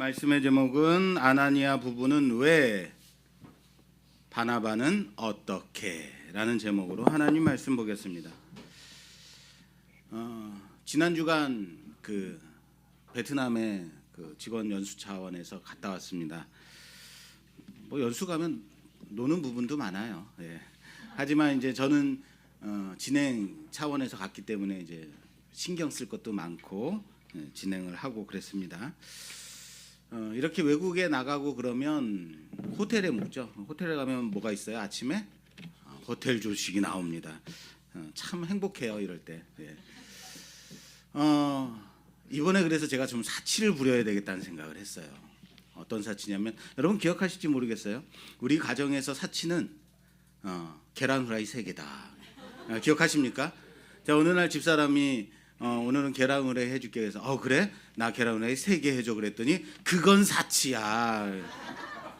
말씀의 제목은 아나니아 부부는 왜 바나바는 어떻게 라는 제목으로 하나님 말씀 보겠습니다. 지난 주간 그 베트남의 그 직원 연수 차원에서 갔다 왔습니다. 뭐 연수 가면 노는 부분도 많아요. 예. 하지만 이제 저는 진행 차원에서 갔기 때문에 이제 신경 쓸 것도 많고 진행을 하고 그랬습니다. 이렇게 외국에 나가고 그러면 호텔에 묵죠. 호텔에 가면 뭐가 있어요? 아침에 호텔 조식이 나옵니다. 참 행복해요, 이럴 때. 예. 이번에 그래서 제가 좀 사치를 부려야 되겠다는 생각을 했어요. 어떤 사치냐면 여러분 기억하실지 모르겠어요. 우리 가정에서 사치는 계란 후라이 3개다. 기억하십니까? 자, 어느 날 집사람이 오늘은 계란 후라이 해줄게 해서 그래? 나 계란 후라이 3개 해줘 그랬더니 그건 사치야.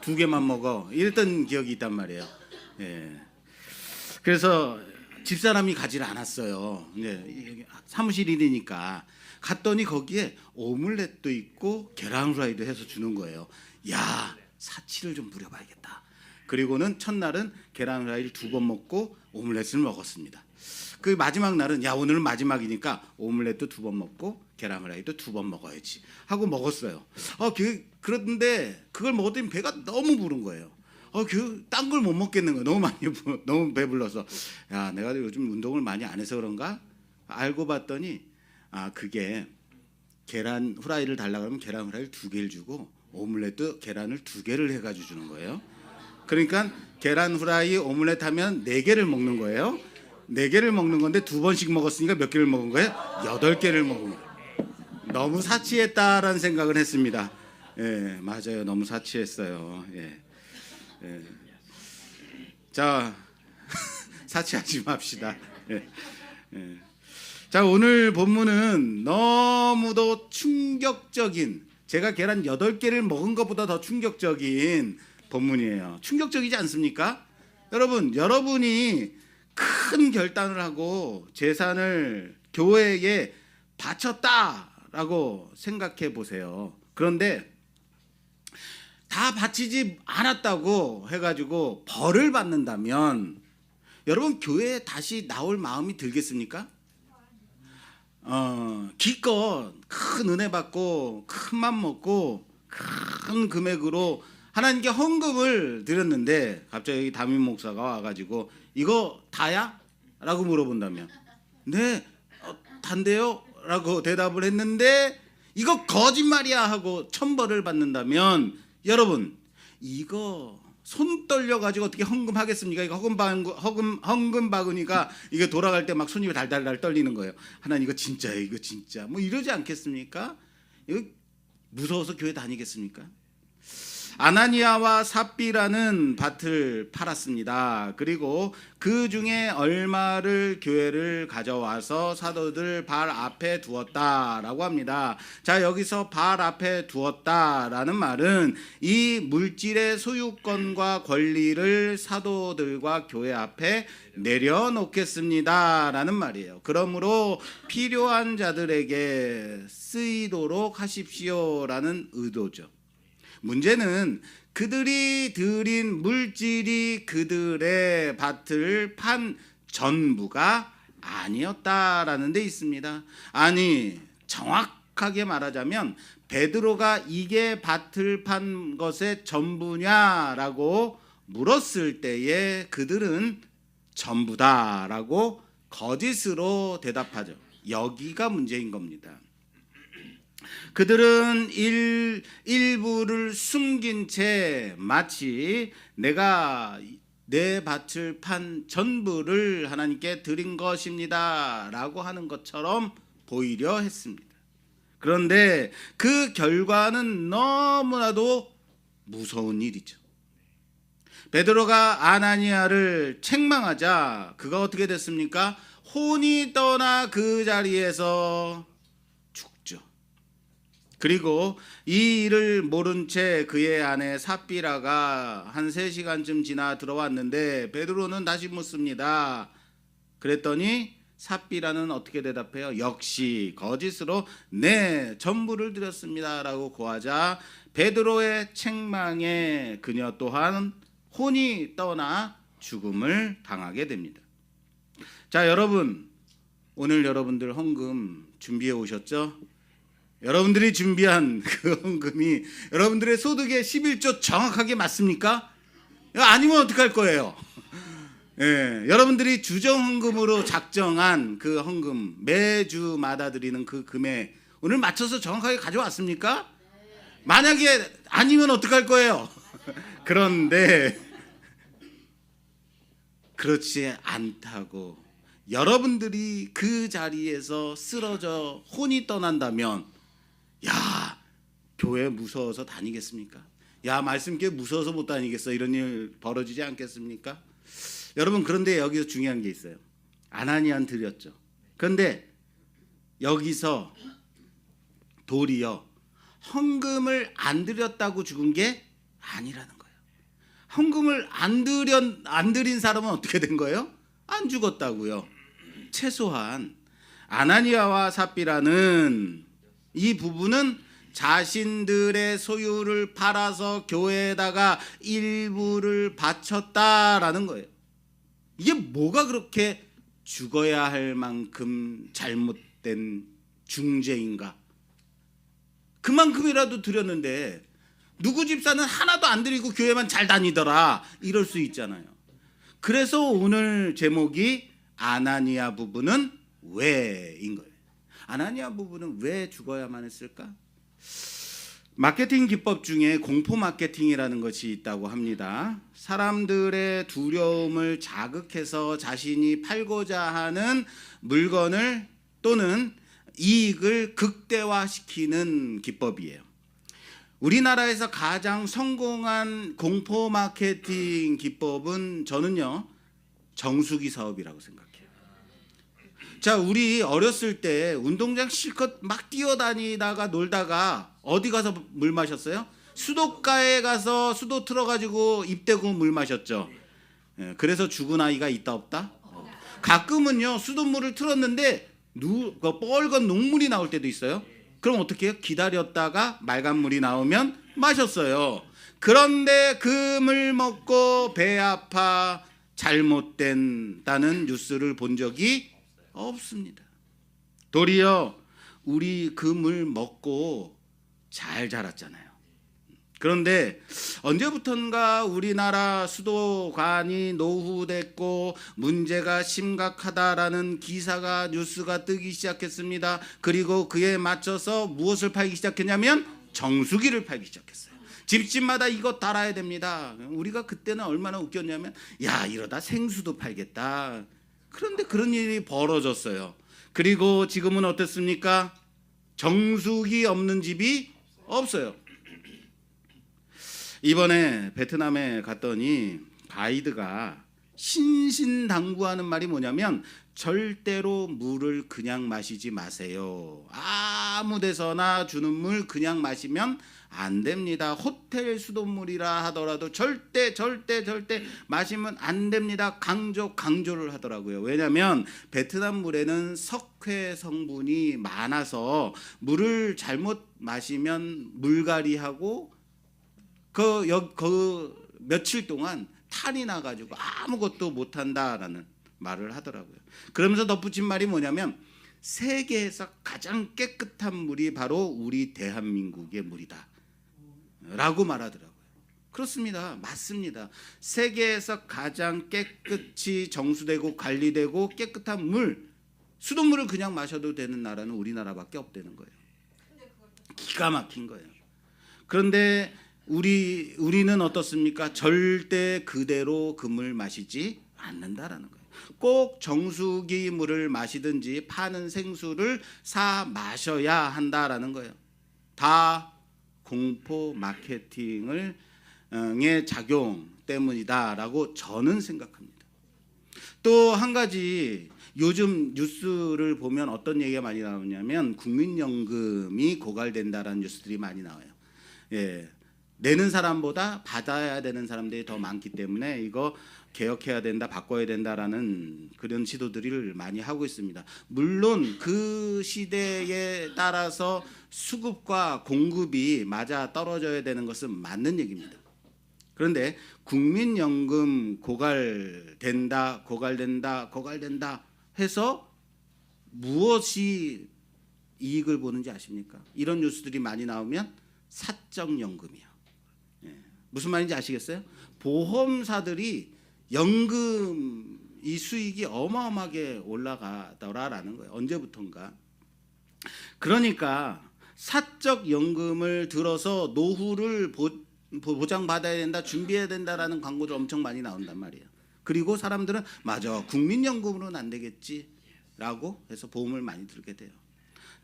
2개만 먹어. 이랬던 기억이 있단 말이에요. 예. 그래서 집사람이 가지를 않았어요. 예. 사무실 일이니까 갔더니 거기에 오믈렛도 있고 계란 후라이도 해서 주는 거예요. 야, 사치를 좀 부려봐야겠다. 그리고는 첫날은 계란 후라이를 2번 먹고 오믈렛을 먹었습니다. 그 마지막 날은 야, 오늘은 마지막이니까 오믈렛도 2번 먹고 계란 후라이도 2번 먹어야지 하고 먹었어요. 그런데 그걸 먹었더니 배가 너무 부른 거예요. 딴 걸 못 먹겠는 거예요. 너무 배불러서. 야, 내가 요즘 운동을 많이 안 해서 그런가? 알고 봤더니 그게 계란 후라이를 달라 그러면 계란 후라이를 2개를 주고 오믈렛도 계란을 2개를 해가지고 주는 거예요. 그러니까 계란 후라이 오믈렛 하면 4개를 먹는 거예요. 4개를 먹는 건데 2번씩 먹었으니까 몇 개를 먹은 거예요? 8개를 먹은 거예요. 너무 사치했다라는 생각을 했습니다. 예, 맞아요. 너무 사치했어요. 예. 예. 자, 사치하지 맙시다. 예. 예. 자, 오늘 본문은 너무도 충격적인, 제가 계란 8개를 먹은 것보다 더 충격적인 본문이에요. 충격적이지 않습니까? 여러분이 큰 결단을 하고 재산을 교회에 바쳤다라고 생각해 보세요. 그런데 다 바치지 않았다고 해가지고 벌을 받는다면 여러분 교회에 다시 나올 마음이 들겠습니까? 기껏 큰 은혜 받고 큰 맘 먹고 큰 금액으로 하나님께 헌금을 드렸는데 갑자기 담임 목사가 와가지고 이거 다야? 라고 물어본다면 네, 단데요? 라고 대답을 했는데 이거 거짓말이야 하고 천벌을 받는다면 여러분 이거 손 떨려가지고 어떻게 헌금하겠습니까? 이거 헌금 바구니가 이게 돌아갈 때 막 손이 달달달 떨리는 거예요. 하나님 이거 진짜예요, 이거 진짜. 뭐 이러지 않겠습니까? 이거 무서워서 교회 다니겠습니까? 아나니아와 삽비라는 밭을 팔았습니다. 그리고 그 중에 얼마를 교회를 가져와서 사도들 발 앞에 두었다라고 합니다. 자, 여기서 발 앞에 두었다라는 말은 이 물질의 소유권과 권리를 사도들과 교회 앞에 내려놓겠습니다라는 말이에요. 그러므로 필요한 자들에게 쓰이도록 하십시오라는 의도죠. 문제는 그들이 드린 물질이 그들의 밭을 판 전부가 아니었다라는 데 있습니다. 아니, 정확하게 말하자면 베드로가 이게 밭을 판 것의 전부냐라고 물었을 때에 그들은 전부다라고 거짓으로 대답하죠. 여기가 문제인 겁니다. 그들은 일부를 숨긴 채 마치 내가 내 밭을 판 전부를 하나님께 드린 것입니다 라고 하는 것처럼 보이려 했습니다. 그런데 그 결과는 너무나도 무서운 일이죠. 베드로가 아나니아를 책망하자 그가 어떻게 됐습니까? 혼이 떠나 그 자리에서 죽죠. 그리고 이 일을 모른 채 그의 아내 삽비라가 한 3시간쯤 지나 들어왔는데 베드로는 다시 묻습니다. 그랬더니 삽비라는 어떻게 대답해요? 역시 거짓으로 내 전부를 드렸습니다라고 고하자 베드로의 책망에 그녀 또한 혼이 떠나 죽음을 당하게 됩니다. 자, 여러분, 오늘 여러분들 헌금 준비해 오셨죠? 여러분들이 준비한 그 헌금이 여러분들의 소득의 11조 정확하게 맞습니까? 아니면 어떡할 거예요? 예, 여러분들이 주정 헌금으로 작정한 그 헌금, 매주마다 드리는 그 금액 오늘 맞춰서 정확하게 가져왔습니까? 만약에 아니면 어떡할 거예요? 그런데 그렇지 않다고 여러분들이 그 자리에서 쓰러져 혼이 떠난다면, 야, 교회 무서워서 다니겠습니까? 야, 말씀교회 무서워서 못 다니겠어, 이런 일 벌어지지 않겠습니까? 여러분, 그런데 여기서 중요한 게 있어요. 아나니아는 드렸죠. 그런데 여기서 도리어 헌금을 안 드렸다고 죽은 게 아니라는 거예요. 헌금을 안 드린 사람은 어떻게 된 거예요? 안 죽었다고요. 최소한 아나니아와 삽비라는 이 부부는 자신들의 소유를 팔아서 교회에다가 일부를 바쳤다라는 거예요. 이게 뭐가 그렇게 죽어야 할 만큼 잘못된 중죄인가? 그만큼이라도 드렸는데 누구 집사는 하나도 안 드리고 교회만 잘 다니더라, 이럴 수 있잖아요. 그래서 오늘 제목이 아나니아 부부는 왜인 거예요. 아나니아 부부는 왜 죽어야만 했을까? 마케팅 기법 중에 공포 마케팅이라는 것이 있다고 합니다. 사람들의 두려움을 자극해서 자신이 팔고자 하는 물건을 또는 이익을 극대화시키는 기법이에요. 우리나라에서 가장 성공한 공포 마케팅 기법은 저는요, 정수기 사업이라고 생각해요. 자, 우리 어렸을 때 운동장 실컷 막 뛰어다니다가 놀다가 어디 가서 물 마셨어요? 수도가에 가서 수도 틀어가지고 입 대고 물 마셨죠. 예, 그래서 죽은 아이가 있다 없다? 가끔은요, 수돗물을 틀었는데 뻘건 녹물이 나올 때도 있어요. 그럼 어떻게 해요? 기다렸다가 맑은 물이 나오면 마셨어요. 그런데 그 물 먹고 배 아파 잘못된다는 뉴스를 본 적이 없습니다. 도리어 우리 그 물 먹고 잘 자랐잖아요. 그런데 언제부턴가 우리나라 수도관이 노후됐고 문제가 심각하다라는 기사가, 뉴스가 뜨기 시작했습니다. 그리고 그에 맞춰서 무엇을 팔기 시작했냐면 정수기를 팔기 시작했어요. 집집마다 이거 달아야 됩니다. 우리가 그때는 얼마나 웃겼냐면, 야, 이러다 생수도 팔겠다. 그런데 그런 일이 벌어졌어요. 그리고 지금은 어떻습니까? 정수기 없는 집이 없어요. 이번에 베트남에 갔더니 가이드가 신신당부하는 말이 뭐냐면, 절대로 물을 그냥 마시지 마세요. 아무 데서나 주는 물 그냥 마시면 안 됩니다. 호텔 수돗물이라 하더라도 절대 마시면 안 됩니다. 강조를 하더라고요. 왜냐하면 베트남 물에는 석회 성분이 많아서 물을 잘못 마시면 물갈이하고 그 며칠 동안 탈이 나가지고 아무것도 못한다라는 말을 하더라고요. 그러면서 덧붙인 말이 뭐냐면, 세계에서 가장 깨끗한 물이 바로 우리 대한민국의 물이다 라고 말하더라고요. 그렇습니다. 맞습니다. 세계에서 가장 깨끗이 정수되고 관리되고 깨끗한 물, 수돗물을 그냥 마셔도 되는 나라는 우리나라밖에 없다는 거예요. 기가 막힌 거예요. 그런데 우리는 어떻습니까? 절대 그대로 그 물 마시지 않는다라는 거예요. 꼭 정수기 물을 마시든지 파는 생수를 사 마셔야 한다라는 거예요. 다 공포 마케팅의 작용 때문이다라고 저는 생각합니다. 또 한 가지, 요즘 뉴스를 보면 어떤 얘기가 많이 나오냐면 국민연금이 고갈된다라는 뉴스들이 많이 나와요. 예, 내는 사람보다 받아야 되는 사람들이 더 많기 때문에 이거 개혁해야 된다, 바꿔야 된다라는 그런 시도들을 많이 하고 있습니다. 물론 그 시대에 따라서 수급과 공급이 맞아 떨어져야 되는 것은 맞는 얘기입니다. 그런데 국민연금 고갈된다 해서 무엇이 이익을 보는지 아십니까? 이런 뉴스들이 많이 나오면 사적연금이요. 무슨 말인지 아시겠어요? 보험사들이 연금 이 수익이 어마어마하게 올라가더라라는 거예요. 언제부턴가. 그러니까 사적 연금을 들어서 노후를 보장받아야 된다, 준비해야 된다라는 광고들 엄청 많이 나온단 말이에요. 그리고 사람들은 맞아, 국민연금으로는 안 되겠지라고 해서 보험을 많이 들게 돼요.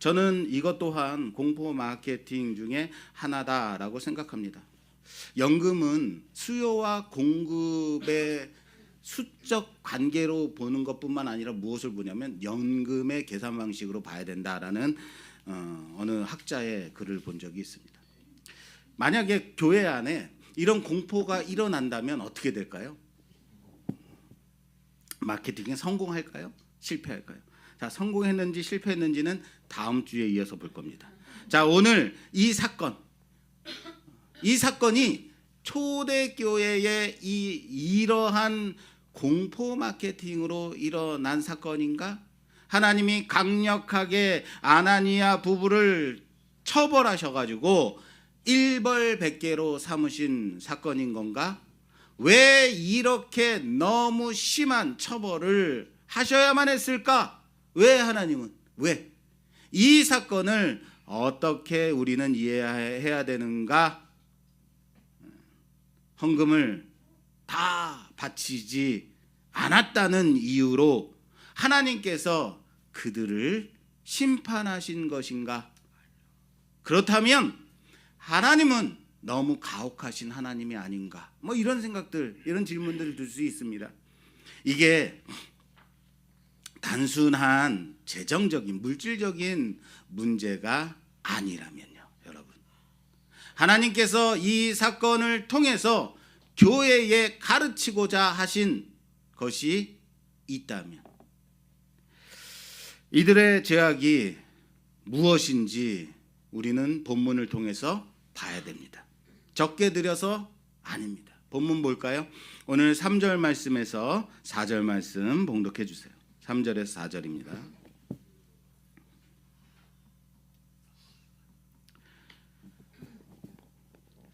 저는 이것 또한 공포 마케팅 중에 하나다라고 생각합니다. 연금은 수요와 공급의 수적 관계로 보는 것뿐만 아니라 무엇을 보냐면 연금의 계산 방식으로 봐야 된다라는 어느 학자의 글을 본 적이 있습니다. 만약에 교회 안에 이런 공포가 일어난다면 어떻게 될까요? 마케팅에 성공할까요? 실패할까요? 자, 성공했는지 실패했는지는 다음 주에 이어서 볼 겁니다. 자, 오늘 이 사건이 초대교회의 이러한 공포 마케팅으로 일어난 사건인가? 하나님이 강력하게 아나니아 부부를 처벌하셔가지고 일벌백계로 삼으신 사건인 건가? 왜 이렇게 너무 심한 처벌을 하셔야만 했을까? 왜 하나님은? 왜? 이 사건을 어떻게 우리는 이해해야 되는가? 헌금을 다 바치지 않았다는 이유로 하나님께서 그들을 심판하신 것인가? 그렇다면 하나님은 너무 가혹하신 하나님이 아닌가? 뭐 이런 생각들, 이런 질문들을 들 수 있습니다. 이게 단순한 재정적인 물질적인 문제가 아니라면요, 여러분. 하나님께서 이 사건을 통해서 교회에 가르치고자 하신 것이 있다면 이들의 죄악이 무엇인지 우리는 본문을 통해서 봐야 됩니다. 적게 드려서 아닙니다. 본문 볼까요? 오늘 3절 말씀에서 4절 말씀 봉독해 주세요. 3절에서 4절입니다.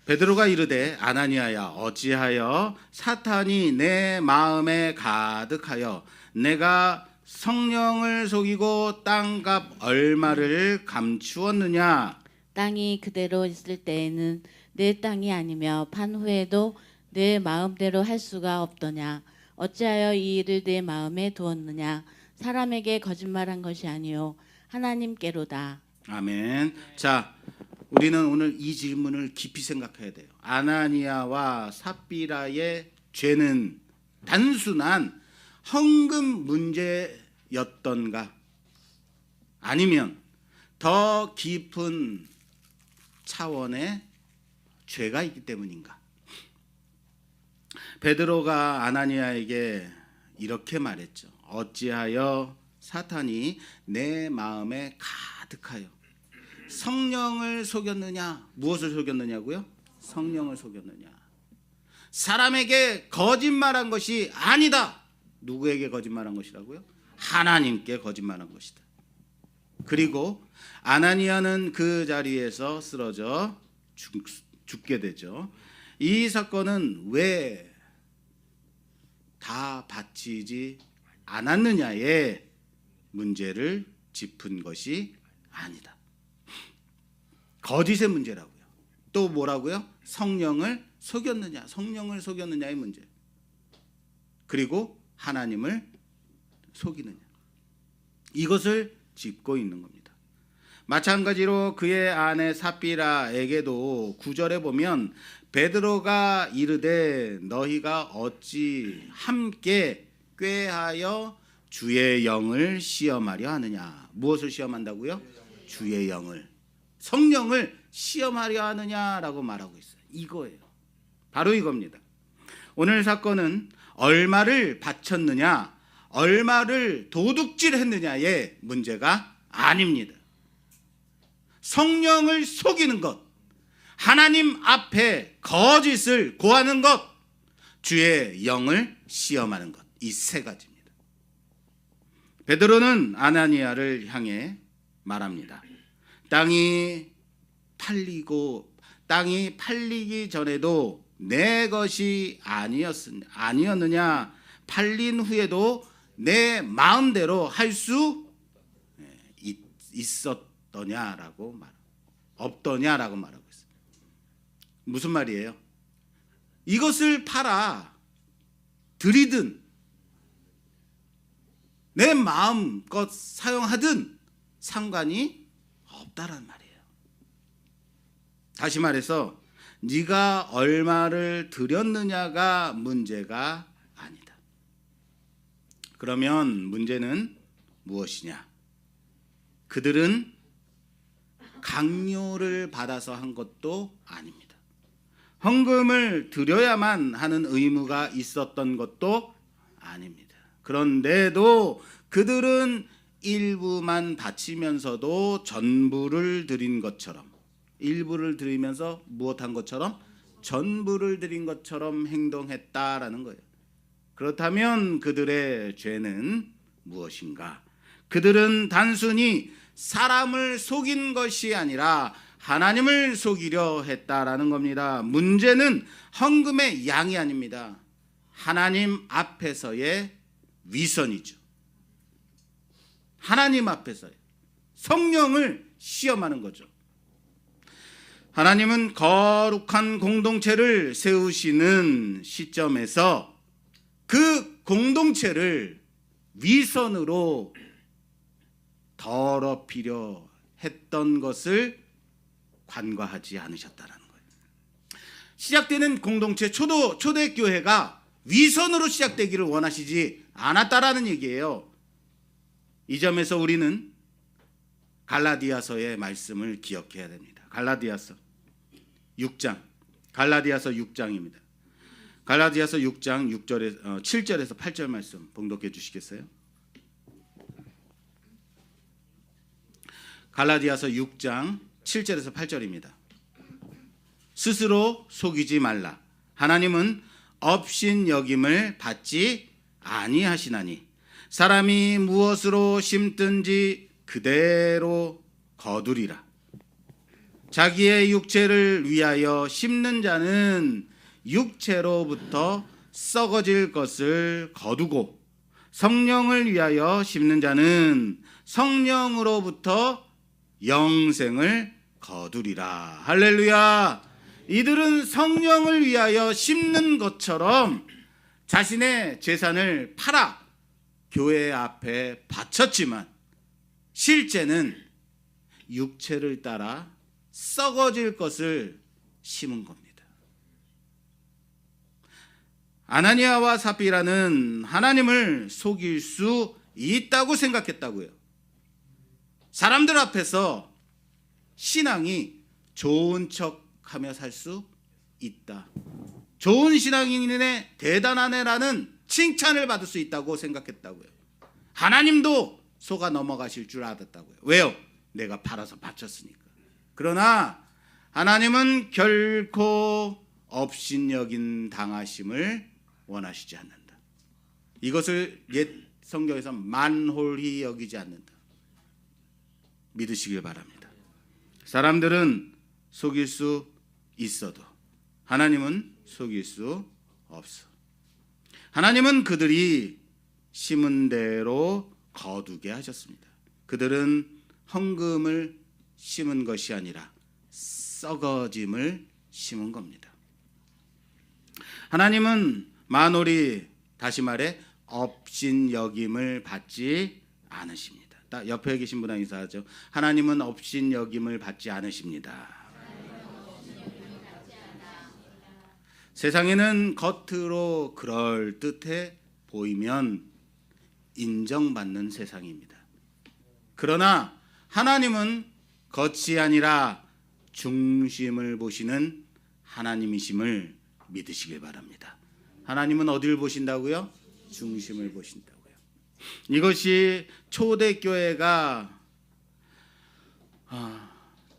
베드로가 이르되 아나니아야 어찌하여 사탄이 내 마음에 가득하여 내가 성령을 속이고 땅값 얼마를 감추었느냐. 땅이 그대로 있을 때에는 내 땅이 아니며 판 후에도 내 마음대로 할 수가 없더냐. 어찌하여 이 일을 내 마음에 두었느냐. 사람에게 거짓말한 것이 아니요 하나님께로다. 아멘. 자, 우리는 오늘 이 질문을 깊이 생각해야 돼요. 아나니아와 삽비라의 죄는 단순한 헌금 문제였던가? 아니면 더 깊은 차원의 죄가 있기 때문인가? 베드로가 아나니아에게 이렇게 말했죠. 어찌하여 사탄이 내 마음에 가득하여 성령을 속였느냐? 무엇을 속였느냐고요? 성령을 속였느냐? 사람에게 거짓말한 것이 아니다. 누구에게 거짓말한 것이라고요? 하나님께 거짓말한 것이다. 그리고 아나니아는 그 자리에서 쓰러져 죽게 되죠. 이 사건은 왜 다 바치지 않았느냐의 문제를 짚은 것이 아니다. 거짓의 문제라고요. 또 뭐라고요? 성령을 속였느냐의 문제. 그리고 하나님을 속이느냐. 이것을 짚고 있는 겁니다. 마찬가지로 그의 아내 삽비라에게도 9절에 보면 베드로가 이르되 너희가 어찌 함께 꾀하여 주의 영을 시험하려 하느냐. 무엇을 시험한다고요? 주의 영을. 성령을 시험하려 하느냐라고 말하고 있어요. 이거예요. 바로 이겁니다. 오늘 사건은 얼마를 바쳤느냐, 얼마를 도둑질했느냐의 문제가 아닙니다. 성령을 속이는 것, 하나님 앞에 거짓을 고하는 것, 주의 영을 시험하는 것, 이 세 가지입니다. 베드로는 아나니아를 향해 말합니다. 땅이 팔리기 전에도 내 것이 아니었느냐, 팔린 후에도 내 마음대로 할 수 있었더냐라고 없더냐라고 말하고 있어요. 무슨 말이에요? 이것을 팔아 드리든 내 마음껏 사용하든 상관이 없다란 말이에요. 다시 말해서 네가 얼마를 드렸느냐가 문제가 아니다. 그러면 문제는 무엇이냐? 그들은 강요를 받아서 한 것도 아닙니다. 헌금을 드려야만 하는 의무가 있었던 것도 아닙니다. 그런데도 그들은 일부만 바치면서도 전부를 드린 것처럼, 일부를 드리면서 무엇한 것처럼? 전부를 드린 것처럼 행동했다라는 거예요. 그렇다면 그들의 죄는 무엇인가? 그들은 단순히 사람을 속인 것이 아니라 하나님을 속이려 했다라는 겁니다. 문제는 헌금의 양이 아닙니다. 하나님 앞에서의 위선이죠. 하나님 앞에서의 성령을 시험하는 거죠. 하나님은 거룩한 공동체를 세우시는 시점에서 그 공동체를 위선으로 더럽히려 했던 것을 관과하지 않으셨다는 거예요. 시작되는 공동체, 초대교회가 위선으로 시작되기를 원하시지 않았다라는 얘기예요. 이 점에서 우리는 갈라디아서의 말씀을 기억해야 됩니다. 갈라디아서 6장입니다. 갈라디아서 6장 7절에서 8절 말씀 봉독해 주시겠어요? 갈라디아서 6장 7절에서 8절입니다. 스스로 속이지 말라. 하나님은 업신여김을 받지 아니하시나니 사람이 무엇으로 심든지 그대로 거두리라. 자기의 육체를 위하여 심는 자는 육체로부터 썩어질 것을 거두고 성령을 위하여 심는 자는 성령으로부터 영생을 거두리라. 할렐루야. 이들은 성령을 위하여 심는 것처럼 자신의 재산을 팔아 교회 앞에 바쳤지만 실제는 육체를 따라 썩어질 것을 심은 겁니다. 아나니아와 삽비라는 하나님을 속일 수 있다고 생각했다고요. 사람들 앞에서 신앙이 좋은 척하며 살 수 있다. 좋은 신앙인이네, 대단한 애라는 칭찬을 받을 수 있다고 생각했다고요. 하나님도 속아 넘어가실 줄 알았다고요. 왜요? 내가 팔아서 바쳤으니까. 그러나 하나님은 결코 업신여긴 당하심을 원하시지 않는다. 이것을 옛 성경에서 만홀히 여기지 않는다. 믿으시길 바랍니다. 사람들은 속일 수 있어도 하나님은 속일 수 없어. 하나님은 그들이 심은 대로 거두게 하셨습니다. 그들은 헌금을 심은 것이 아니라 썩어짐을 심은 겁니다. 하나님은 만홀히, 다시 말해 업신여김을 받지 않으십니다. 옆에 계신 분랑 인사하죠. 하나님은 업신여김을 받지 않으십니다. 세상에는 겉으로 그럴듯해 보이면 인정받는 세상입니다. 그러나 하나님은 겉이 아니라 중심을 보시는 하나님이심을 믿으시길 바랍니다. 하나님은 어디를 보신다고요? 중심을 보신다고요. 이것이 초대교회가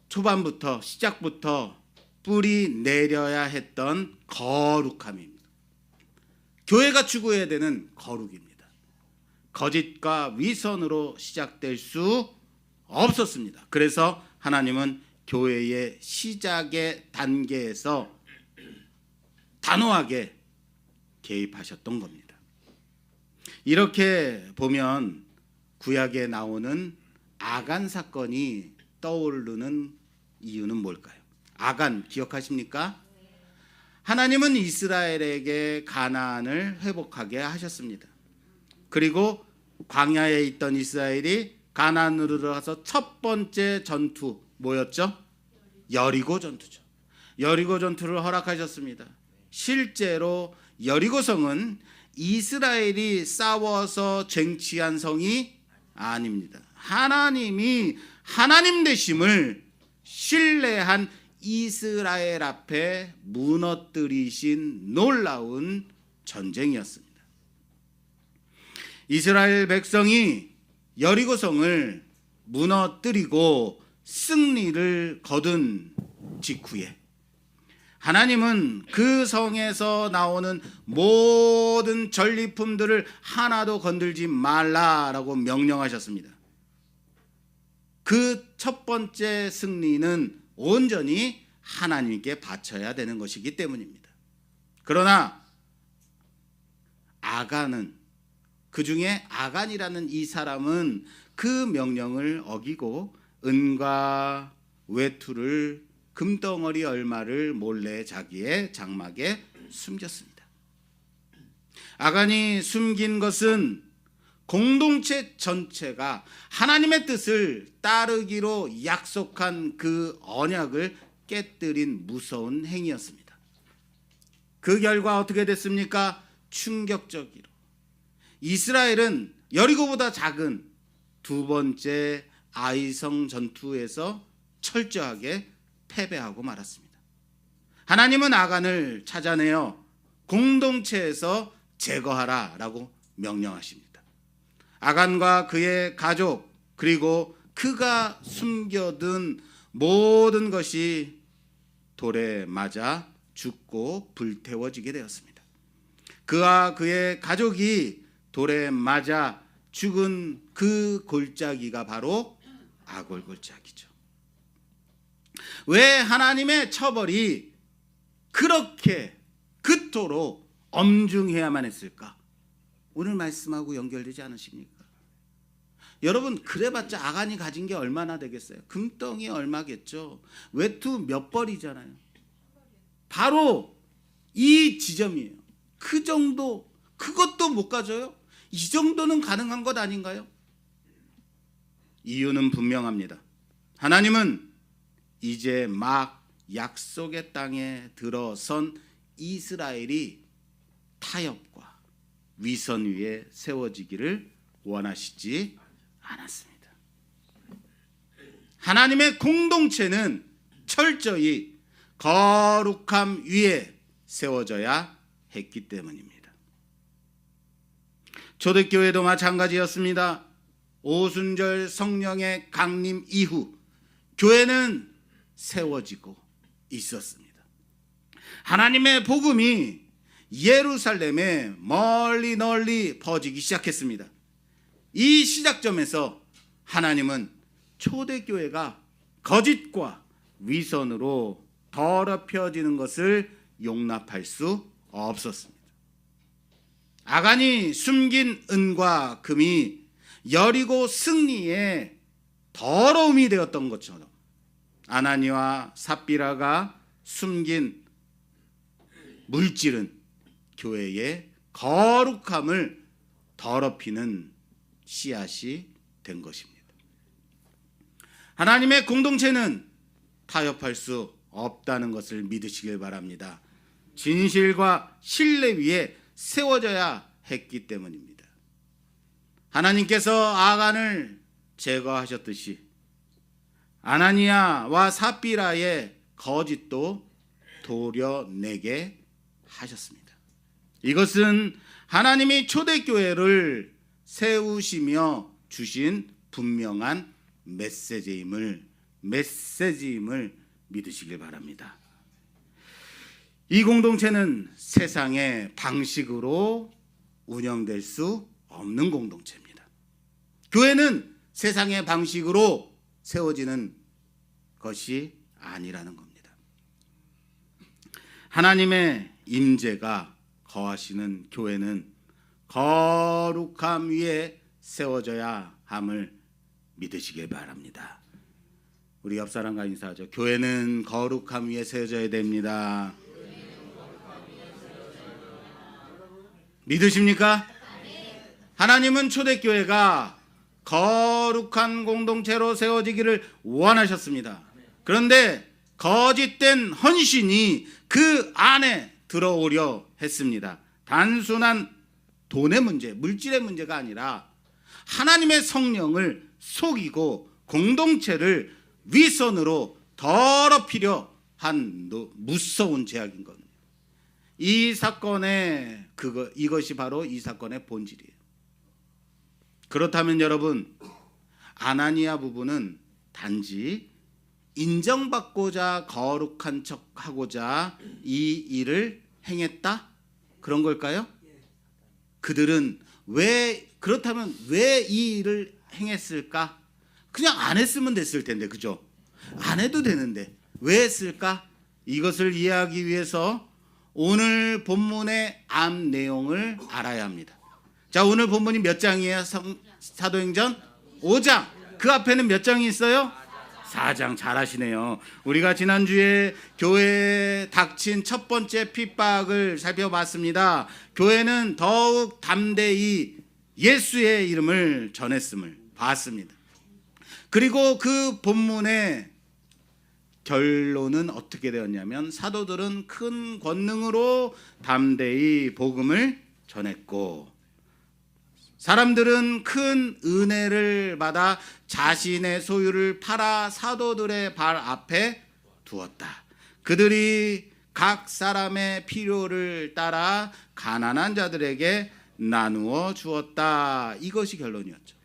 초반부터 시작부터 뿌리 내려야 했던 거룩함입니다. 교회가 추구해야 되는 거룩입니다. 거짓과 위선으로 시작될 수 없었습니다. 그래서 하나님은 교회의 시작의 단계에서 단호하게 개입하셨던 겁니다. 이렇게 보면 구약에 나오는 아간 사건이 떠오르는 이유는 뭘까요? 아간 기억하십니까? 하나님은 이스라엘에게 가나안을 회복하게 하셨습니다. 그리고 광야에 있던 이스라엘이 가나안으로 들어가서 첫 번째 전투 뭐였죠? 여리고 전투죠. 여리고 전투를 허락하셨습니다. 실제로 여리고성은 이스라엘이 싸워서 쟁취한 성이 아닙니다. 하나님이 하나님 되심을 신뢰한 이스라엘 앞에 무너뜨리신 놀라운 전쟁이었습니다. 이스라엘 백성이 여리고성을 무너뜨리고 승리를 거둔 직후에 하나님은 그 성에서 나오는 모든 전리품들을 하나도 건들지 말라라고 명령하셨습니다. 그 첫 번째 승리는 온전히 하나님께 바쳐야 되는 것이기 때문입니다. 그러나 아간은, 그 중에 아간이라는 이 사람은 그 명령을 어기고 은과 외투를 금덩어리 얼마를 몰래 자기의 장막에 숨겼습니다. 아간이 숨긴 것은 공동체 전체가 하나님의 뜻을 따르기로 약속한 그 언약을 깨뜨린 무서운 행위였습니다. 그 결과 어떻게 됐습니까? 충격적으로 이스라엘은 여리고보다 작은 두 번째 아이성 전투에서 철저하게 패배하고 말았습니다. 하나님은 아간을 찾아내어 공동체에서 제거하라라고 명령하십니다. 아간과 그의 가족 그리고 그가 숨겨둔 모든 것이 돌에 맞아 죽고 불태워지게 되었습니다. 그와 그의 가족이 돌에 맞아 죽은 그 골짜기가 바로 아골 골짜기죠. 왜 하나님의 처벌이 그렇게 그토록 엄중해야만 했을까? 오늘 말씀하고 연결되지 않으십니까? 여러분, 그래봤자 아간이 가진 게 얼마나 되겠어요? 금덩이 얼마겠죠? 외투 몇 벌이잖아요. 바로 이 지점이에요. 그 정도, 그것도 못 가져요? 이 정도는 가능한 것 아닌가요? 이유는 분명합니다. 하나님은 이제 막 약속의 땅에 들어선 이스라엘이 타협과 위선 위에 세워지기를 원하시지 않았습니다. 하나님의 공동체는 철저히 거룩함 위에 세워져야 했기 때문입니다. 초대교회도 마찬가지였습니다. 오순절 성령의 강림 이후 교회는 세워지고 있었습니다. 하나님의 복음이 예루살렘에 멀리 널리 퍼지기 시작했습니다. 이 시작점에서 하나님은 초대교회가 거짓과 위선으로 더럽혀지는 것을 용납할 수 없었습니다. 아간이 숨긴 은과 금이 여리고 승리의 더러움이 되었던 것처럼 아나니와 삽비라가 숨긴 물질은 교회의 거룩함을 더럽히는 씨앗이 된 것입니다. 하나님의 공동체는 타협할 수 없다는 것을 믿으시길 바랍니다. 진실과 신뢰 위에 세워져야 했기 때문입니다. 하나님께서 아간을 제거하셨듯이 아나니아와 삽비라의 거짓도 도려내게 하셨습니다. 이것은 하나님이 초대교회를 세우시며 주신 분명한 메시지임을 믿으시길 바랍니다. 이 공동체는 세상의 방식으로 운영될 수 없는 공동체입니다. 교회는 세상의 방식으로 세워지는 것이 아니라는 겁니다. 하나님의 임재가 거하시는 교회는 거룩함 위에 세워져야 함을 믿으시길 바랍니다. 우리 옆 사람과 인사하죠. 교회는 거룩함 위에 세워져야 됩니다. 믿으십니까? 하나님은 초대교회가 거룩한 공동체로 세워지기를 원하셨습니다. 그런데 거짓된 헌신이 그 안에 들어오려 했습니다. 단순한 돈의 문제, 물질의 문제가 아니라 하나님의 성령을 속이고 공동체를 위선으로 더럽히려 한 무서운 죄악인 겁니다. 이 사건의 이것이 바로 이 사건의 본질이에요. 그렇다면 여러분, 아나니아 부부는 단지 인정받고자 거룩한 척하고자 이 일을 행했다? 그런 걸까요? 그들은 그렇다면 왜 이 일을 행했을까? 그냥 안 했으면 됐을 텐데, 그죠? 안 해도 되는데 왜 했을까? 이것을 이해하기 위해서 오늘 본문의 앞 내용을 알아야 합니다. 자, 오늘 본문이 몇 장이에요? 사도행전 5장. 그 앞에는 몇 장이 있어요? 4장. 잘하시네요. 우리가 지난주에 교회에 닥친 첫 번째 핍박을 살펴봤습니다. 교회는 더욱 담대히 예수의 이름을 전했음을 봤습니다. 그리고 그 본문의 결론은 어떻게 되었냐면 사도들은 큰 권능으로 담대히 복음을 전했고 사람들은 큰 은혜를 받아 자신의 소유를 팔아 사도들의 발 앞에 두었다. 그들이 각 사람의 필요를 따라 가난한 자들에게 나누어 주었다. 이것이 결론이었죠.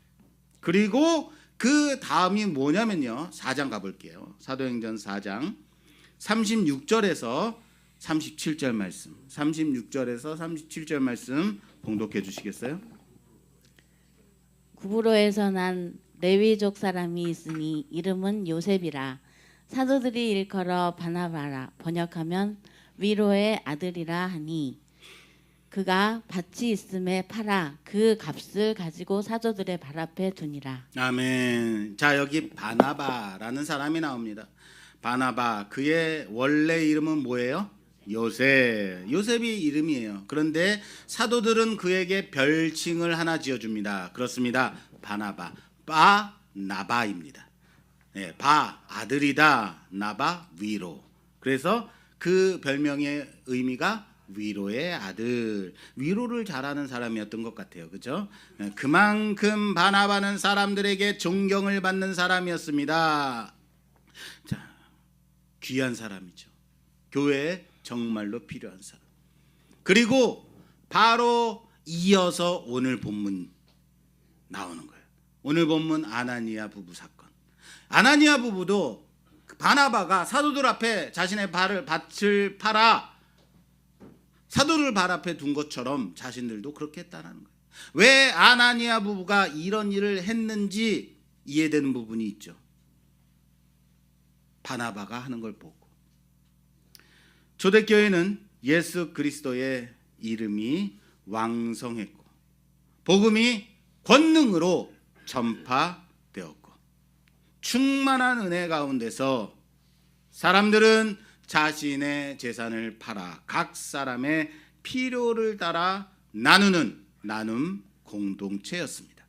그리고 그 다음이 뭐냐면요. 4장 가볼게요. 사도행전 4장 36절에서 37절 말씀. 36절에서 37절 말씀 봉독해 주시겠어요? 구브로에서 난 레위족 사람이 있으니 이름은 요셉이라. 사도들이 일컬어 바나바라, 번역하면 위로의 아들이라 하니 그가 밭이 있음에 팔아 그 값을 가지고 사도들의 발 앞에 두니라. 아멘. 자, 여기 바나바라는 사람이 나옵니다. 바나바, 그의 원래 이름은 뭐예요? 요셉. 요셉이 이름이에요. 그런데 사도들은 그에게 별칭을 하나 지어줍니다. 그렇습니다. 바나바, 바나바입니다. 네, 바 아들이다, 나바 위로. 그래서 그 별명의 의미가 위로의 아들, 위로를 잘하는 사람이었던 것 같아요. 그죠? 그만큼 바나바는 사람들에게 존경을 받는 사람이었습니다. 자, 귀한 사람이죠. 교회에 정말로 필요한 사람. 그리고 바로 이어서 오늘 본문 나오는 거예요. 오늘 본문 아나니아 부부 사건. 아나니아 부부도 바나바가 사도들 앞에 자신의 밭을 팔아 사도를 발 앞에 둔 것처럼 자신들도 그렇게 했다는 거예요. 왜 아나니아 부부가 이런 일을 했는지 이해되는 부분이 있죠. 바나바가 하는 걸 보고. 초대교회는 예수 그리스도의 이름이 왕성했고 복음이 권능으로 전파되었고 충만한 은혜 가운데서 사람들은 자신의 재산을 팔아 각 사람의 필요를 따라 나누는 나눔 공동체였습니다.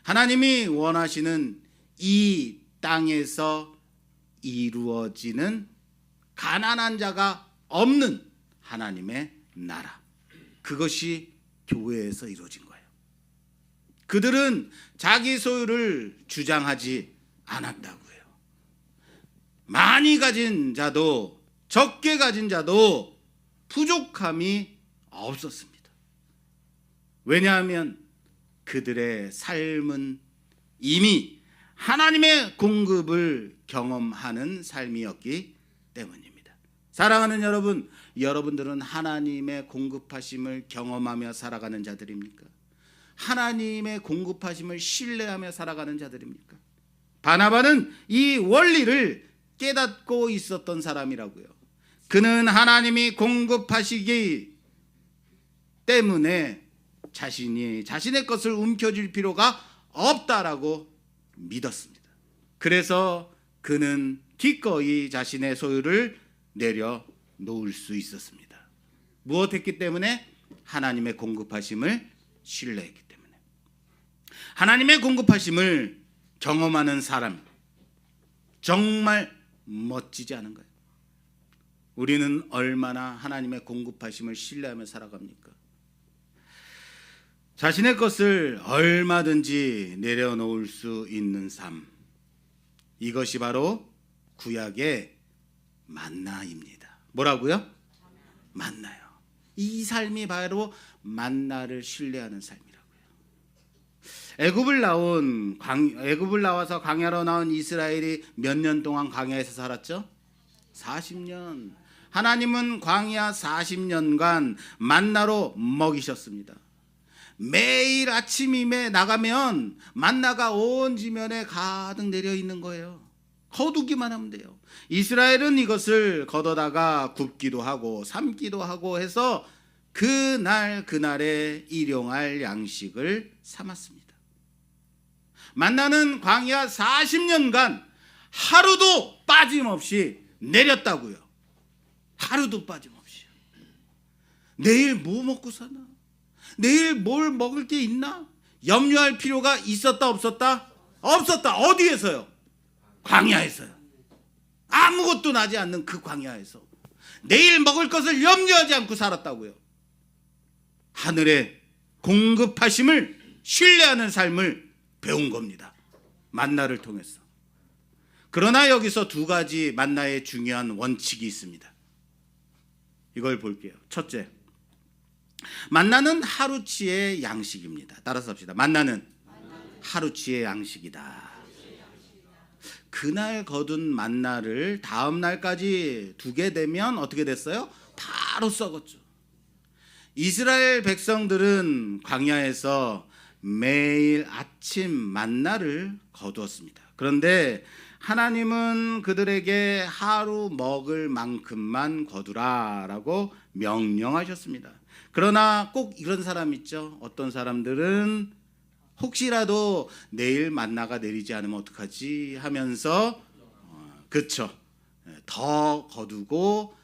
하나님이 원하시는 이 땅에서 이루어지는 가난한 자가 없는 하나님의 나라, 그것이 교회에서 이루어진 거예요. 그들은 자기 소유를 주장하지 않았다고요. 많이 가진 자도 적게 가진 자도 부족함이 없었습니다. 왜냐하면 그들의 삶은 이미 하나님의 공급을 경험하는 삶이었기 때문입니다. 사랑하는 여러분, 여러분들은 하나님의 공급하심을 경험하며 살아가는 자들입니까? 하나님의 공급하심을 신뢰하며 살아가는 자들입니까? 바나바는 이 원리를 깨닫고 있었던 사람이라고요. 그는 하나님이 공급하시기 때문에 자신의 것을 움켜쥘 필요가 없다라고 믿었습니다. 그래서 그는 기꺼이 자신의 소유를 내려놓을 수 있었습니다. 무엇했기 때문에? 하나님의 공급하심을 신뢰했기 때문에. 하나님의 공급하심을 경험하는 사람, 정말 멋지지 않은가요? 우리는 얼마나 하나님의 공급하심을 신뢰하며 살아갑니까? 자신의 것을 얼마든지 내려놓을 수 있는 삶, 이것이 바로 구약의 만나입니다. 뭐라고요? 만나요. 이 삶이 바로 만나를 신뢰하는 삶이라고요. 애굽을 나와서 광야로 나온 이스라엘이 몇 년 동안 광야에서 살았죠? 40년. 하나님은 광야 40년간 만나로 먹이셨습니다. 매일 아침임에 나가면 만나가 온 지면에 가득 내려 있는 거예요. 거두기만 하면 돼요. 이스라엘은 이것을 걷어다가 굽기도 하고 삶기도 하고 해서 그날에 일용할 양식을 삼았습니다. 만나는 광야 40년간 하루도 빠짐없이 내렸다고요. 하루도 빠짐없이. 내일 뭐 먹고 사나? 내일 뭘 먹을 게 있나? 염려할 필요가 있었다 없었다? 없었다. 어디에서요? 광야에서요. 아무것도 나지 않는 그 광야에서 내일 먹을 것을 염려하지 않고 살았다고요. 하늘의 공급하심을 신뢰하는 삶을 배운 겁니다. 만나를 통해서. 그러나 여기서 두 가지 만나의 중요한 원칙이 있습니다. 이걸 볼게요. 첫째, 만나는 하루치의 양식입니다. 따라서 합시다. 만나는 하루치의 양식이다. 그날 거둔 만나를 다음 날까지 두게 되면 어떻게 됐어요? 바로 썩었죠. 이스라엘 백성들은 광야에서 매일 아침 만나를 거두었습니다. 그런데 하나님은 그들에게 하루 먹을 만큼만 거두라라고 명령하셨습니다. 그러나 꼭 이런 사람 있죠. 어떤 사람들은 혹시라도 내일 만나가 내리지 않으면 어떡하지 하면서 그렇죠. 더 거두고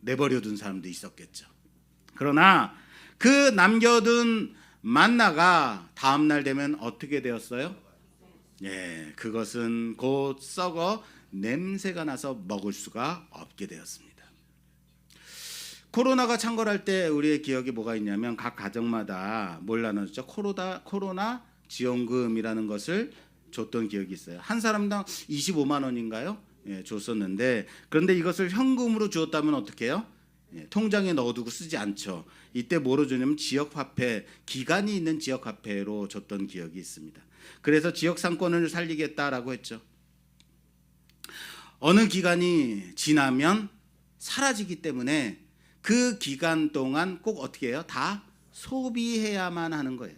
내버려둔 사람도 있었겠죠. 그러나 그 남겨둔 만나가 다음 날 되면 어떻게 되었어요? 예, 그것은 곧 썩어 냄새가 나서 먹을 수가 없게 되었습니다. 코로나가 창궐할 때 우리의 기억에 뭐가 있냐면 각 가정마다 뭘 나눴죠? 코로나 지원금이라는 것을 줬던 기억이 있어요. 한 사람당 25만 원인가요? 예, 줬었는데 그런데 이것을 현금으로 주었다면 어떻게 해요? 예, 통장에 넣어두고 쓰지 않죠. 이때 뭐로 주냐면 지역화폐, 기간이 있는 지역화폐로 줬던 기억이 있습니다. 그래서 지역 상권을 살리겠다라고 했죠. 어느 기간이 지나면 사라지기 때문에 그 기간 동안 꼭 어떻게 해요? 다 소비해야만 하는 거예요.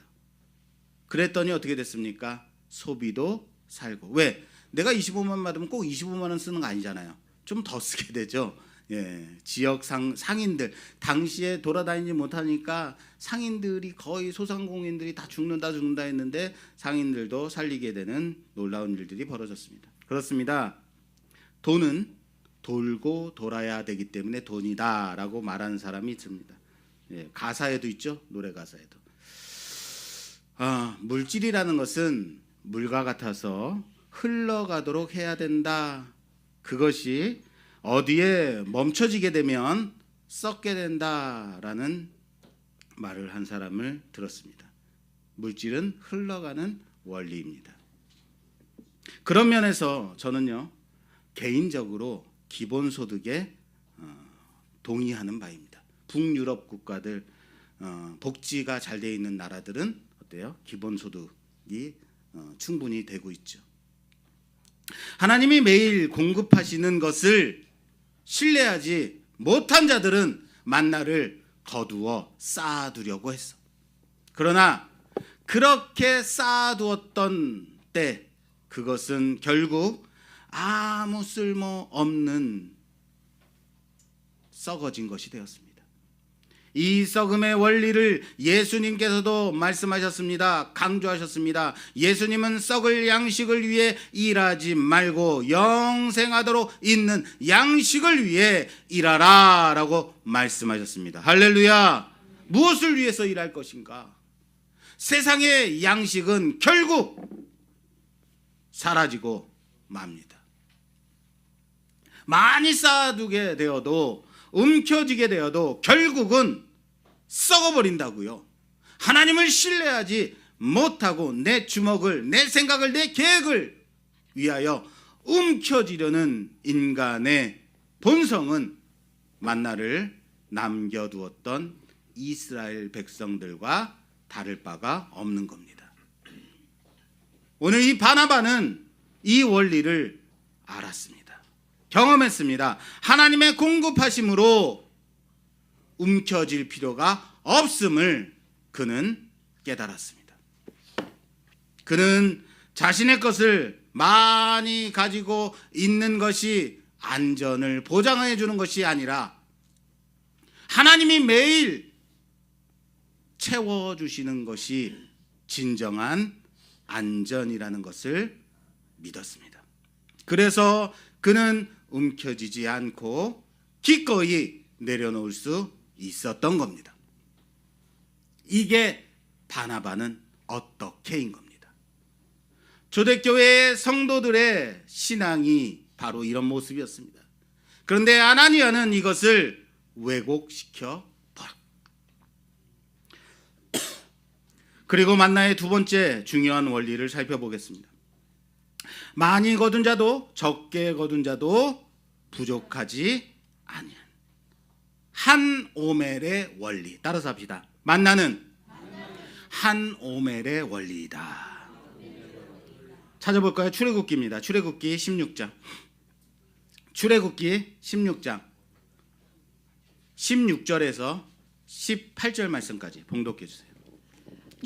그랬더니 어떻게 됐습니까? 소비도 살고. 왜? 내가 25만 원 받으면 꼭 25만 원 쓰는 거 아니잖아요. 좀 더 쓰게 되죠. 예, 지역 상인들 당시에 돌아다니지 못하니까 상인들이 거의 소상공인들이 다 죽는다 했는데 상인들도 살리게 되는 놀라운 일들이 벌어졌습니다. 그렇습니다. 돈은 돌고 돌아야 되기 때문에 돈이다라고 말하는 사람이 있습니다. 예, 가사에도 있죠. 노래 가사에도. 물질이라는 것은 물과 같아서 흘러가도록 해야 된다. 그것이 어디에 멈춰지게 되면 썩게 된다라는 말을 한 사람을 들었습니다. 물질은 흘러가는 원리입니다. 그런 면에서 저는요, 개인적으로 기본소득에 동의하는 바입니다. 북유럽 국가들, 복지가 잘 돼 있는 나라들은 어때요? 기본소득이 충분히 되고 있죠. 하나님이 매일 공급하시는 것을 신뢰하지 못한 자들은 만나를 거두어 쌓아두려고 했어. 그러나 그렇게 쌓아두었던 때 그것은 결국 아무 쓸모 없는 썩어진 것이 되었습니다. 이 썩음의 원리를 예수님께서도 말씀하셨습니다. 강조하셨습니다. 예수님은 썩을 양식을 위해 일하지 말고 영생하도록 있는 양식을 위해 일하라 라고 말씀하셨습니다. 할렐루야. 무엇을 위해서 일할 것인가? 세상의 양식은 결국 사라지고 맙니다. 많이 쌓아두게 되어도, 움켜쥐게 되어도 결국은 썩어버린다고요. 하나님을 신뢰하지 못하고 내 주먹을, 내 생각을, 내 계획을 위하여 움켜쥐려는 인간의 본성은 만나를 남겨두었던 이스라엘 백성들과 다를 바가 없는 겁니다. 오늘 이 바나바는 이 원리를 알았습니다. 경험했습니다. 하나님의 공급하심으로 움켜질 필요가 없음을 그는 깨달았습니다. 그는 자신의 것을 많이 가지고 있는 것이 안전을 보장해 주는 것이 아니라 하나님이 매일 채워주시는 것이 진정한 안전이라는 것을 믿었습니다. 그래서 그는 움켜쥐지 않고 기꺼이 내려놓을 수 있었던 겁니다. 이게 바나바는 어떻게인 겁니다. 초대교회의 성도들의 신앙이 바로 이런 모습이었습니다. 그런데 아나니아는 이것을 왜곡시켜 버렸. 그리고 만나의 두 번째 중요한 원리를 살펴보겠습니다. 많이 거둔 자도 적게 거둔 자도 부족하지 아니한 한 오멜의 원리. 따라서 합시다. 만나는 한 오멜의 원리이다. 찾아볼까요? 출애굽기입니다. 출애굽기 16장. 출애굽기 16장 16절에서 18절 말씀까지 봉독해 주세요.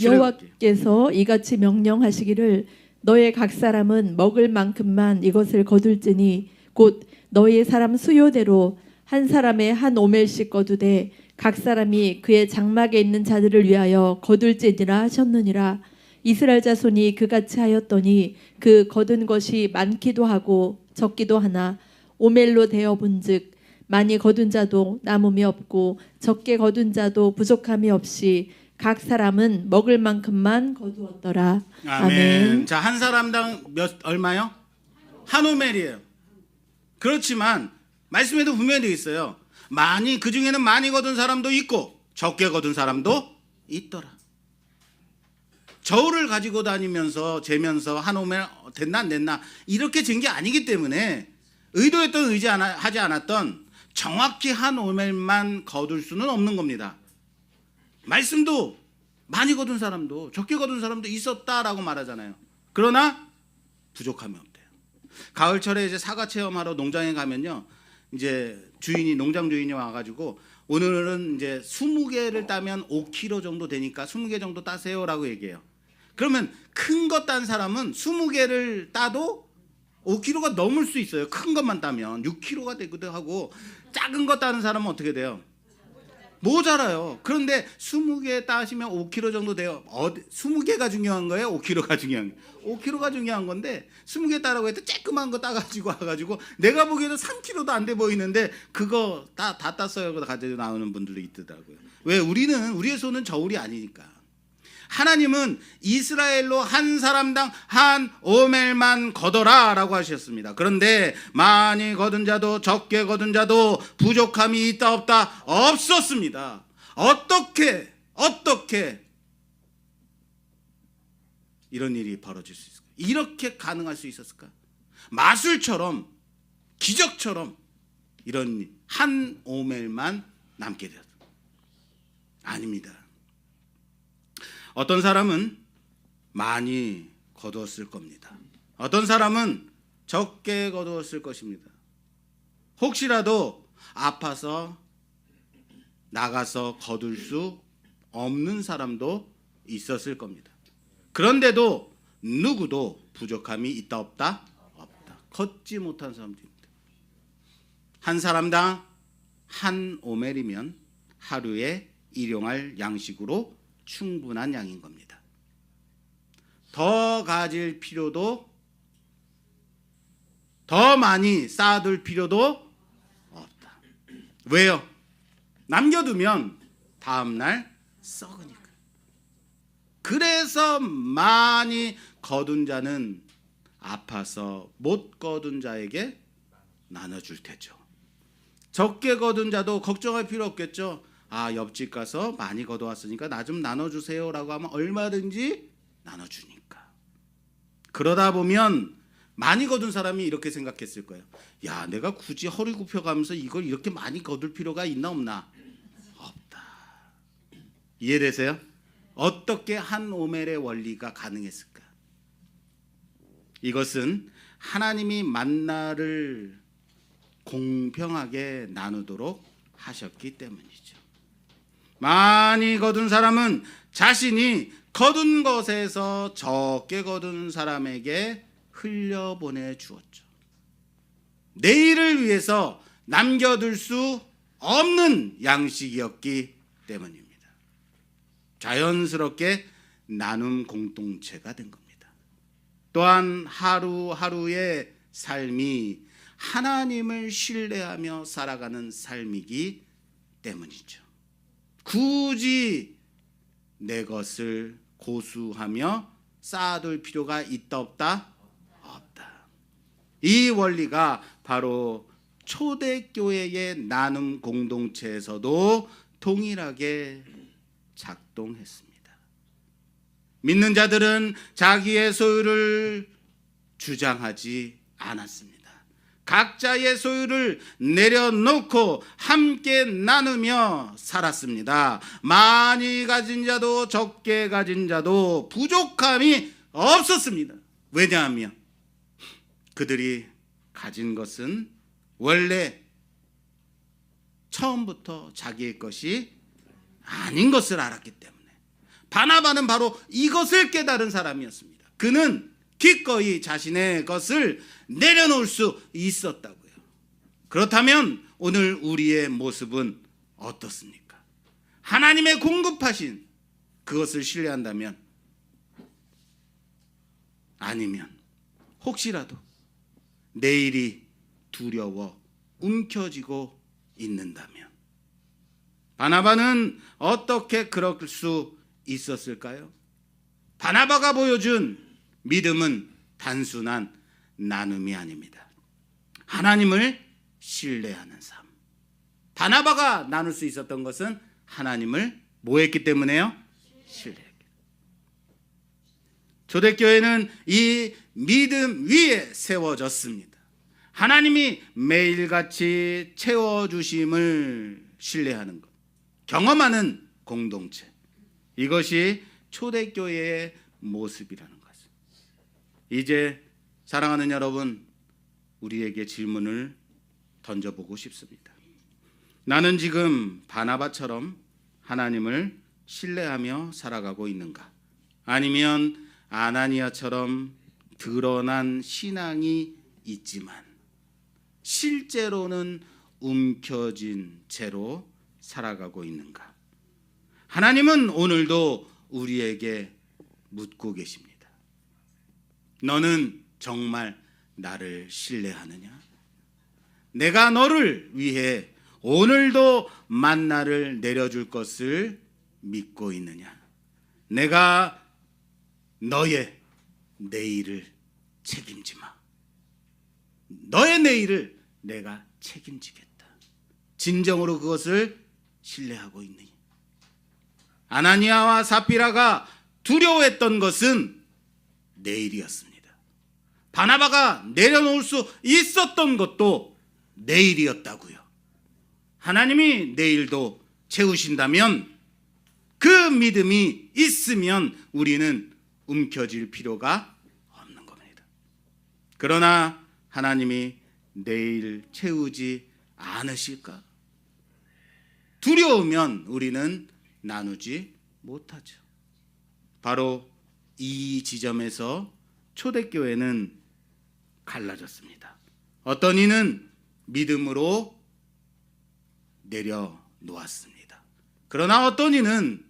여호와께서 이같이 명령하시기를 너의 각 사람은 먹을 만큼만 이것을 거둘지니 곧 너의 사람 수요대로 한 사람의 한 오멜씩 거두되 각 사람이 그의 장막에 있는 자들을 위하여 거둘지니라 하셨느니라. 이스라엘 자손이 그같이 하였더니 그 거둔 것이 많기도 하고 적기도 하나 오멜로 되어 본즉 많이 거둔 자도 남음이 없고 적게 거둔 자도 부족함이 없이 각 사람은 먹을 만큼만 거두었더라. 아멘. 자, 한 사람당 얼마요? 한 오멜이에요. 그렇지만 말씀에도 분명히 되어 있어요. 많이, 그 중에는 많이 거둔 사람도 있고 적게 거둔 사람도 있더라. 저울을 가지고 다니면서 재면서 한 오멜 됐나 안 됐나 이렇게 잰 게 아니기 때문에 의도했던 하지 않았던 정확히 한 오멜만 거둘 수는 없는 겁니다. 말씀도 많이 거둔 사람도 적게 거둔 사람도 있었다라고 말하잖아요. 그러나 부족함이 없대요. 가을철에 이제 사과 체험하러 농장에 가면요, 이제 농장 주인이 와가지고 오늘은 이제 20개를 따면 5kg 정도 되니까 20개 정도 따세요라고 얘기해요. 그러면 큰 거 딴 사람은 20개를 따도 5kg가 넘을 수 있어요. 큰 것만 따면 6kg가 되기도 하고, 작은 거 따는 사람은 어떻게 돼요? 모자라요. 그런데 20개 따시면 5kg 정도 돼요. 20개가 중요한 거예요? 5kg가 중요한 거예요? 5kg가 중요한 건데 20개 따라고 해도 쬐끄만 거 따가지고 와가지고 내가 보기에도 3kg도 안 돼 보이는데 그거 다 땄어요. 가지고 나오는 분들도 있더라고요. 왜? 우리의 손은 저울이 아니니까. 하나님은 이스라엘로 한 사람당 한 오멜만 거둬라 라고 하셨습니다. 그런데 많이 거둔 자도 적게 거둔 자도 부족함이 있다 없다? 없었습니다. 어떻게 이런 일이 벌어질 수 있을까요? 이렇게 가능할 수 있었을까? 마술처럼 기적처럼 이런 한 오멜만 남게 되었다. 아닙니다. 어떤 사람은 많이 거두었을 겁니다. 어떤 사람은 적게 거두었을 것입니다. 혹시라도 아파서 나가서 거둘 수 없는 사람도 있었을 겁니다. 그런데도 누구도 부족함이 있다 없다? 없다. 걷지 못한 사람들입니다. 한 사람당 한 오멜이면 하루에 일용할 양식으로 충분한 양인 겁니다. 더 가질 필요도, 더 많이 쌓아둘 필요도 없다. 왜요? 남겨두면 다음날 썩으니까. 그래서 많이 거둔 자는 아파서 못 거둔 자에게 나눠줄 테죠. 적게 거둔 자도 걱정할 필요 없겠죠. 아, 옆집 가서 많이 거둬왔으니까 나 좀 나눠주세요 라고 하면 얼마든지 나눠주니까. 그러다 보면 많이 거둔 사람이 이렇게 생각했을 거예요. 야, 내가 굳이 허리 굽혀가면서 이걸 이렇게 많이 거둘 필요가 있나 없나? 없다. 이해되세요? 어떻게 한 오멜의 원리가 가능했을까? 이것은 하나님이 만나를 공평하게 나누도록 하셨기 때문이죠. 많이 거둔 사람은 자신이 거둔 것에서 적게 거둔 사람에게 흘려보내 주었죠. 내일을 위해서 남겨둘 수 없는 양식이었기 때문입니다. 자연스럽게 나눔 공동체가 된 겁니다. 또한 하루하루의 삶이 하나님을 신뢰하며 살아가는 삶이기 때문이죠. 굳이 내 것을 고수하며 쌓아둘 필요가 있다 없다? 없다. 이 원리가 바로 초대교회의 나눔 공동체에서도 동일하게 작동했습니다. 믿는 자들은 자기의 소유를 주장하지 않았습니다. 각자의 소유를 내려놓고 함께 나누며 살았습니다. 많이 가진 자도 적게 가진 자도 부족함이 없었습니다. 왜냐하면 그들이 가진 것은 원래 처음부터 자기의 것이 아닌 것을 알았기 때문에. 바나바는 바로 이것을 깨달은 사람이었습니다. 그는 기꺼이 자신의 것을 내려놓을 수 있었다고요. 그렇다면 오늘 우리의 모습은 어떻습니까? 하나님의 공급하신 그것을 신뢰한다면, 아니면 혹시라도 내일이 두려워 움켜쥐고 있는다면, 바나바는 어떻게 그럴 수 있었을까요? 바나바가 보여준 믿음은 단순한 나눔이 아닙니다. 하나님을 신뢰하는 삶. 바나바가 나눌 수 있었던 것은 하나님을 뭐 했기 때문에요? 신뢰했기. 초대교회는 이 믿음 위에 세워졌습니다. 하나님이 매일같이 채워주심을 신뢰하는 것, 경험하는 공동체. 이것이 초대교회의 모습이라는 것입니다. 이제 사랑하는 여러분, 우리에게 질문을 던져보고 싶습니다. 나는 지금 바나바처럼 하나님을 신뢰하며 살아가고 있는가? 아니면 아나니아처럼 드러난 신앙이 있지만 실제로는 움켜쥔 채로 살아가고 있는가? 하나님은 오늘도 우리에게 묻고 계십니다. 너는 정말 나를 신뢰하느냐? 내가 너를 위해 오늘도 만나를 내려줄 것을 믿고 있느냐? 내가 너의 내일을 책임지마. 너의 내일을 내가 책임지겠다. 진정으로 그것을 신뢰하고 있느냐? 아나니아와 삽비라가 두려워했던 것은 내일이었습니다. 바나바가 내려놓을 수 있었던 것도 내일이었다고요. 하나님이 내일도 채우신다면 그 믿음이 있으면 우리는 움켜쥘 필요가 없는 겁니다. 그러나 하나님이 내일 채우지 않으실까? 두려우면 우리는 나누지 못하죠. 바로 이 지점에서 초대교회는 갈라졌습니다. 어떤 이는 믿음으로 내려놓았습니다. 그러나 어떤 이는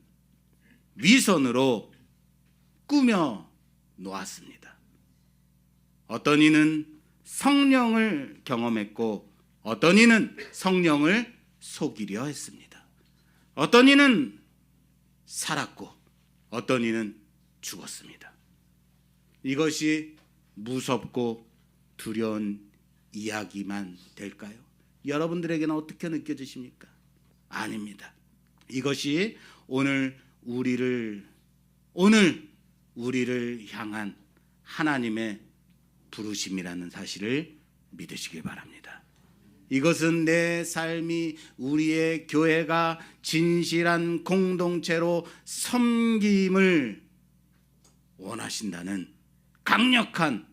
위선으로 꾸며 놓았습니다. 어떤 이는 성령을 경험했고 어떤 이는 성령을 속이려 했습니다. 어떤 이는 살았고 어떤 이는 죽었습니다. 이것이 무섭고 두려운 이야기만 될까요? 여러분들에게는 어떻게 느껴지십니까? 아닙니다. 이것이 오늘 우리를 향한 하나님의 부르심이라는 사실을 믿으시길 바랍니다. 이것은 내 삶이 우리의 교회가 진실한 공동체로 섬김을 원하신다는 강력한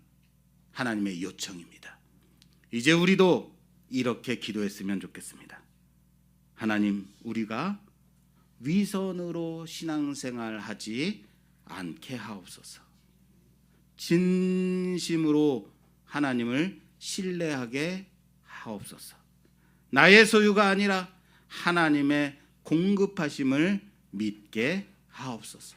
하나님의 요청입니다. 이제 우리도 이렇게 기도했으면 좋겠습니다. 하나님, 우리가 위선으로 신앙생활하지 않게 하옵소서. 진심으로 하나님을 신뢰하게 하옵소서. 나의 소유가 아니라 하나님의 공급하심을 믿게 하옵소서.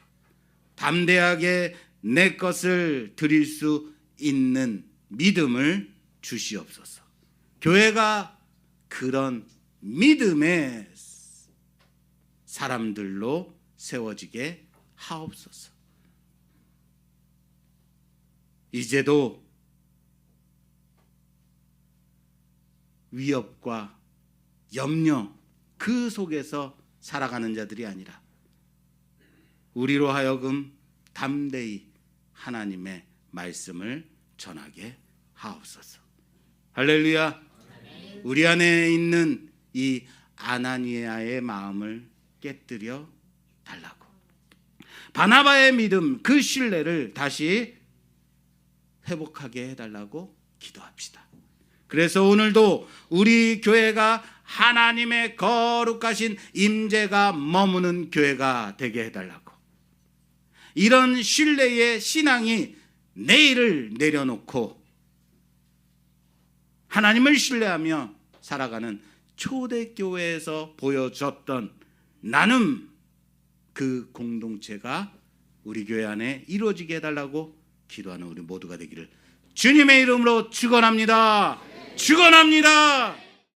담대하게 내 것을 드릴 수 있는 믿음을 주시옵소서. 교회가 그런 믿음의 사람들로 세워지게 하옵소서. 이제도 위협과 염려 그 속에서 살아가는 자들이 아니라 우리로 하여금 담대히 하나님의 말씀을 전하게 하옵소서. 할렐루야. 우리 안에 있는 이 아나니아의 마음을 깨뜨려 달라고, 바나바의 믿음, 그 신뢰를 다시 회복하게 해달라고 기도합시다. 그래서 오늘도 우리 교회가 하나님의 거룩하신 임재가 머무는 교회가 되게 해달라고, 이런 신뢰의 신앙이 내일을 내려놓고 하나님을 신뢰하며 살아가는 초대교회에서 보여줬던 나눔, 그 공동체가 우리 교회 안에 이루어지게 해달라고 기도하는 우리 모두가 되기를 주님의 이름으로 축원합니다. 축원합니다.